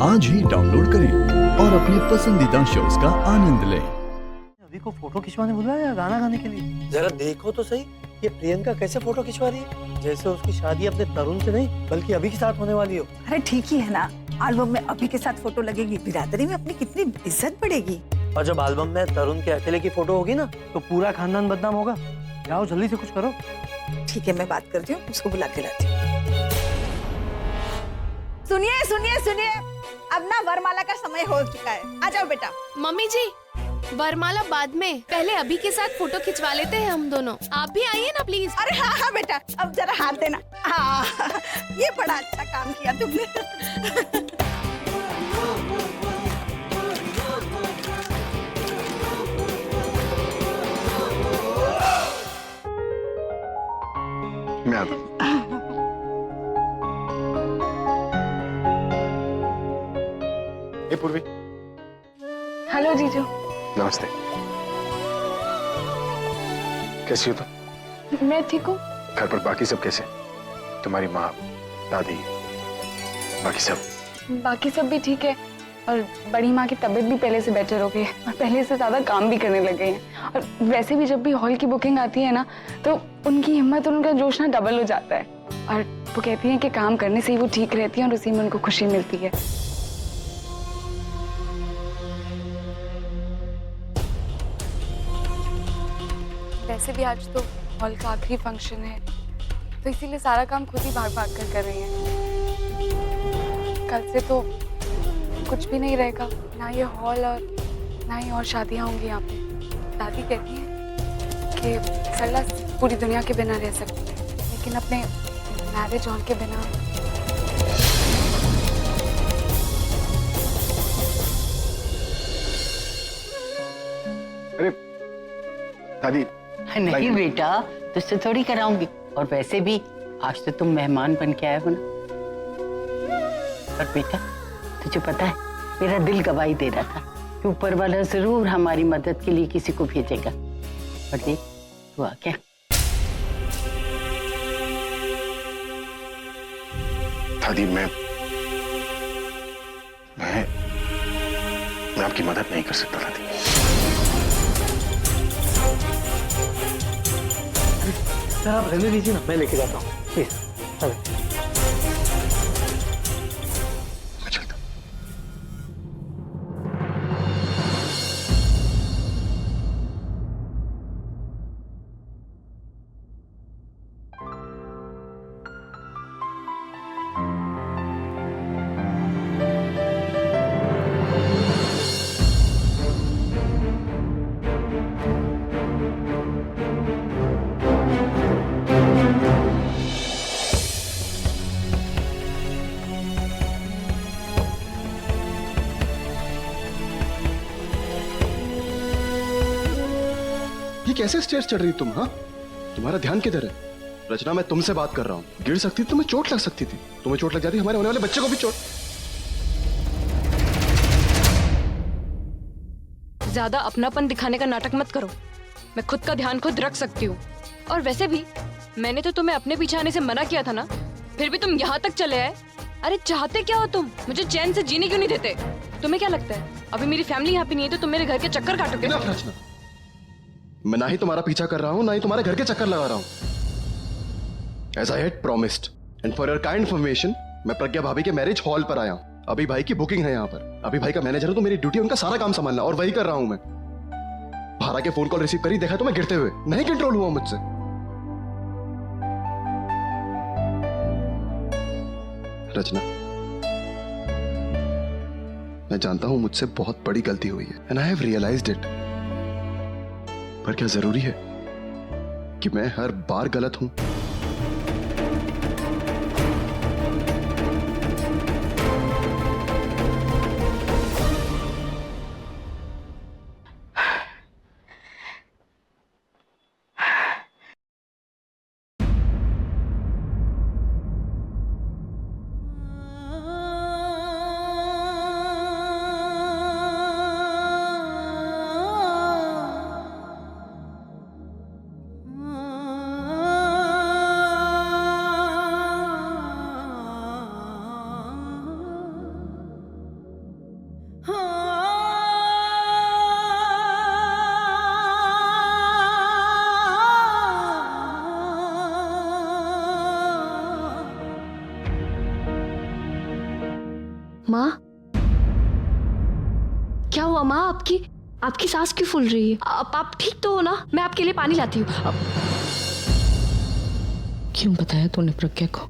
आज ही डाउनलोड करें और अपने पसंदीदा शोज का आनंद लें। अभी को फोटो खिंचवाने बुलाया गाना गाने के लिए? जरा देखो तो सही, ये प्रियंका कैसे फोटो खिंचवा रही है, जैसे उसकी शादी अपने तरुण से नहीं बल्कि अभी के साथ होने वाली हो। अरे ठीक ही है ना, एल्बम में अभी के साथ फोटो लगेगी, बिरादरी में अपनी कितनी इज्जत बढ़ेगी। और जब एल्बम में तरुण के अकेले की फोटो होगी ना तो पूरा खानदान बदनाम होगा। जाओ जल्दी से कुछ करो। ठीक है, मैं बात करती हूँ, उसको बुला के लाती हूँ। सुनिए सुनिए सुनिए, अब ना वरमाला का समय हो चुका है, आ जाओ बेटा। मम्मी जी, वरमाला बाद में, पहले अभी के साथ फोटो खिंचवा लेते हैं हम दोनों। आप भी आइए ना प्लीज। अरे हाँ हाँ बेटा, अब जरा हाथ देना। हाँ ये बड़ा अच्छा काम किया तुमने। मैं आता हूं। पूर्वी। हेलो जीजू। नमस्ते। कैसी हो तुम? मैं ठीक हूँ। घर पर बाकी सब कैसे? तुम्हारी माँ, दादी, बाकी सब भी ठीक है। और बड़ी माँ की तबीयत भी पहले से बेटर हो गई है और पहले से ज्यादा काम भी करने लग गई हैं। और वैसे भी जब भी हॉल की बुकिंग आती है ना तो उनकी हिम्मत और उनका जोश ना डबल हो जाता है। और वो कहती हैं कि काम करने से ही वो ठीक रहती है और उसी में उनको खुशी मिलती है। वैसे भी आज तो हॉल का आखिरी फंक्शन है तो इसीलिए सारा काम खुद ही भाग भाग कर रही हैं। कल से तो कुछ भी नहीं रहेगा, ना ये हॉल और ना ही और शादियां होंगी यहाँ पे। दादी कहती हैं कि सरला पूरी दुनिया के बिना रह सकती है लेकिन अपने मैरिज हॉल के बिना। अरे दादी। नहीं बेटा, तुझसे थोड़ी कराऊंगी। और वैसे भी आज तो तुम मेहमान बन के आए हो ना। और बेटा, तुझे पता है मेरा दिल गवाही दे रहा था कि ऊपर वाला जरूर हमारी मदद के लिए किसी को भेजेगा। और देख हुआ क्या। दादी मैं आपकी मदद नहीं कर सकता दादी। सर आप रहने दीजिए ना, मैं लेके जाता हूँ प्लीज। चलो। कैसे स्टेज चढ़ रही तुम? हाँ, तुम्हारा ध्यान किधर है? रचना, मैं तुमसे बात कर रहा हूँ। गिर सकती थी, तुम्हें चोट लग सकती थी। तुम्हें चोट लग जाती, हमारे होने वाले बच्चे को भी चोट। ज्यादा अपनापन दिखाने का नाटक मत करो। मैं खुद का ध्यान खुद रख सकती हूँ। और वैसे भी मैंने तो तुम्हें अपने पीछे आने से मना किया था ना, फिर भी तुम यहाँ तक चले आए। अरे चाहते क्या हो तुम? मुझे चैन से जीने क्यों नहीं देते? तुम्हें क्या लगता है अभी मेरी फैमिली यहाँ पे नहीं है तो तुम मेरे घर के चक्कर काटोगे? रचना, मैं ना ही तुम्हारा पीछा कर रहा हूं ना ही तुम्हारे घर के चक्कर लगा रहा हूं। As I had promised and for your kind information, मैं प्रज्ञा भाभी के मैरिज हॉल पर आया हूं। अभी भाई की बुकिंग है यहाँ पर। अभी भाई का मैनेजर हूं तो मेरी ड्यूटी उनका सारा काम संभालना और वही कर रहा हूं मैं। भारा के फोन कॉल रिसीव करी, देखा तो मैं गिरते हुए, नहीं कंट्रोल हुआ मुझसे। रचना, मैं जानता हूं मुझसे बहुत बड़ी गलती हुई है and I have realized it। पर क्या जरूरी है कि मैं हर बार गलत हूं? माँ, क्या हुआ माँ? आपकी सांस क्यों फूल रही है? आप ठीक तो हो ना? मैं आपके लिए पानी लाती हूँ। क्यों बताया तूने प्रज्ञा को?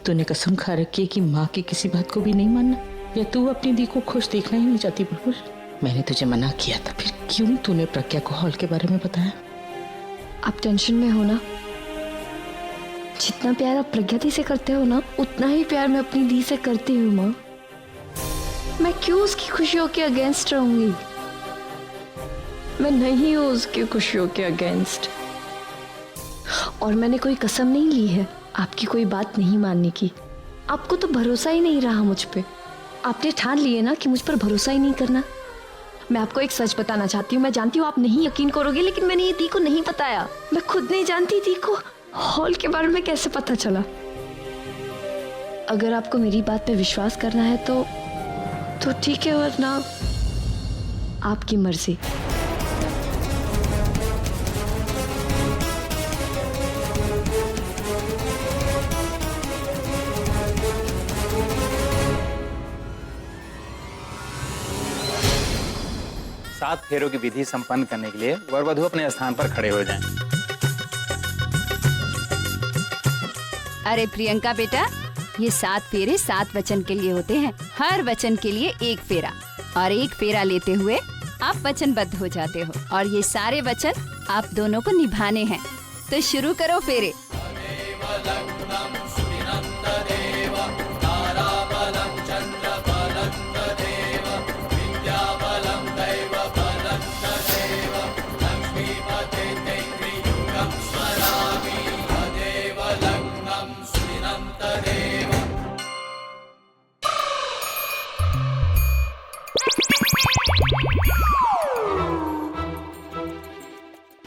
तूने कसम खा रखी है कि माँ की किसी बात को भी नहीं मानना, या तू अपनी दी को खुश देखना ही नहीं चाहती? बुलबुल, मैंने तुझे मना किया था, फिर क्यों तूने प्रज्ञा को हॉल के बारे में बताया? आप टेंशन में हो ना? जितना प्यार आप प्रज्ञा दी से करते हो ना, उतना ही प्यार मैं अपनी दी से करती हूँ माँ। मैं क्यों उसकी खुशियों के अगेंस्ट रहूंगी? मैं नहीं हूँ उसकी खुशियों के अगेंस्ट। और मैंने कोई कसम नहीं ली है आपकी कोई बात नहीं मानने की। आपको तो भरोसा ही नहीं रहा मुझ पे। आपने ठान लिए ना कि मुझ पर भरोसा ही नहीं करना। मैं आपको एक सच बताना चाहती हूँ। मैं जानती हूँ आप नहीं यकीन करोगे, लेकिन मैंने ये दी को नहीं बताया। मैं खुद नहीं जानती दी को हॉल के बारे में कैसे पता चला। अगर आपको मेरी बात पे विश्वास करना है तो ठीक है, वरना आपकी मर्जी। सात फेरों की विधि संपन्न करने के लिए वर वधू अपने स्थान पर खड़े हो जाएं। अरे प्रियंका बेटा, ये 7 फेरे 7 वचन के लिए होते हैं। हर वचन के लिए एक फेरा, और एक फेरा लेते हुए आप वचनबद्ध हो जाते हो, और ये सारे वचन आप दोनों को निभाने हैं। तो शुरू करो फेरे।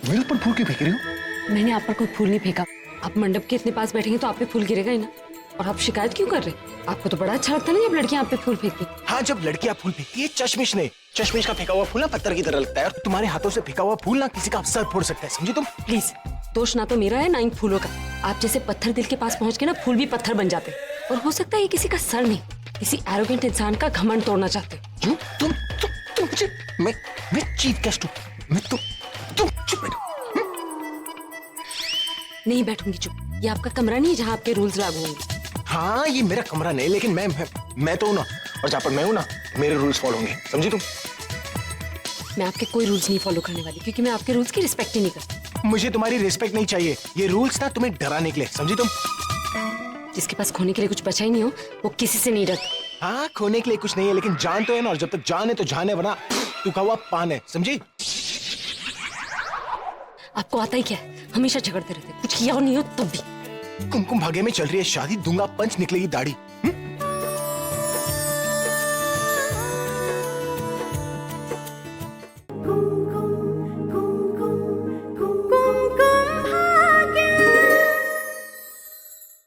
मेरे पर फूल क्यों फेंक रही हो? मैंने आप पर कोई फूल नहीं फेंका। आप मंडप के इतने पास बैठेंगे तो आप पे फूल गिरेगा ही ना। और आप शिकायत क्यों कर रहे? आपको तो बड़ा अच्छा लगता है ना जब लड़कियां आप पे फूल फेंकती। हाँ, जब लड़कियां फूल फेंकती है चश्मिश का फेंका हुआ फूल ना पत्थर की तरह लगता है, और तुम्हारे हाथों से फेंका हुआ फूल ना किसी का सर फोड़ सकता है, समझी तुम? प्लीज, दोष ना तो मेरा है ना इन फूलों का। आप जैसे पत्थर दिल के पास पहुंच के ना फूल भी पत्थर बन जाते हैं। और हो सकता है ये किसी का सर नहीं, किसी एरोगेंट इंसान का घमंड तोड़ना चाहते हैं। क्यों? तुम मुझे मैं चीफ गेस्ट हूँ। तुम चुप बैठो। नहीं बैठूंगी चुप। ये आपका कमरा नहीं है जहाँ आपके रूल्स लागू होंगे। हाँ, ये मेरा कमरा नहीं, लेकिन मैं तो हूँ ना, और जहाँ पर मैं हूँ ना मेरे रूल्स फॉलो होंगे, समझी तुम? मैं आपके कोई रूल्स नहीं फॉलो करने वाली, क्योंकि मैं आपके रूल्स की रिस्पेक्ट ही नहीं करती। मुझे तुम्हारी रिस्पेक्ट नहीं चाहिए। ये रूल्स ना तुम्हें डराने के लिए, समझी तुम? जिसके पास खोने के लिए कुछ बचा ही नहीं हो, वो किसी से नहीं डरता। हाँ, खोने के लिए कुछ नहीं है, लेकिन जान तो है ना, और जब तक जान है तो जान है, वरना टूटा हुआ पान है, समझी? आपको आता ही क्या है? हमेशा झगड़ते रहते, कुछ किया हो नहीं हो तब भी। कुमकुम भाग्य में चल रही है शादी, दूंगा पंच निकलेगी दाढ़ी।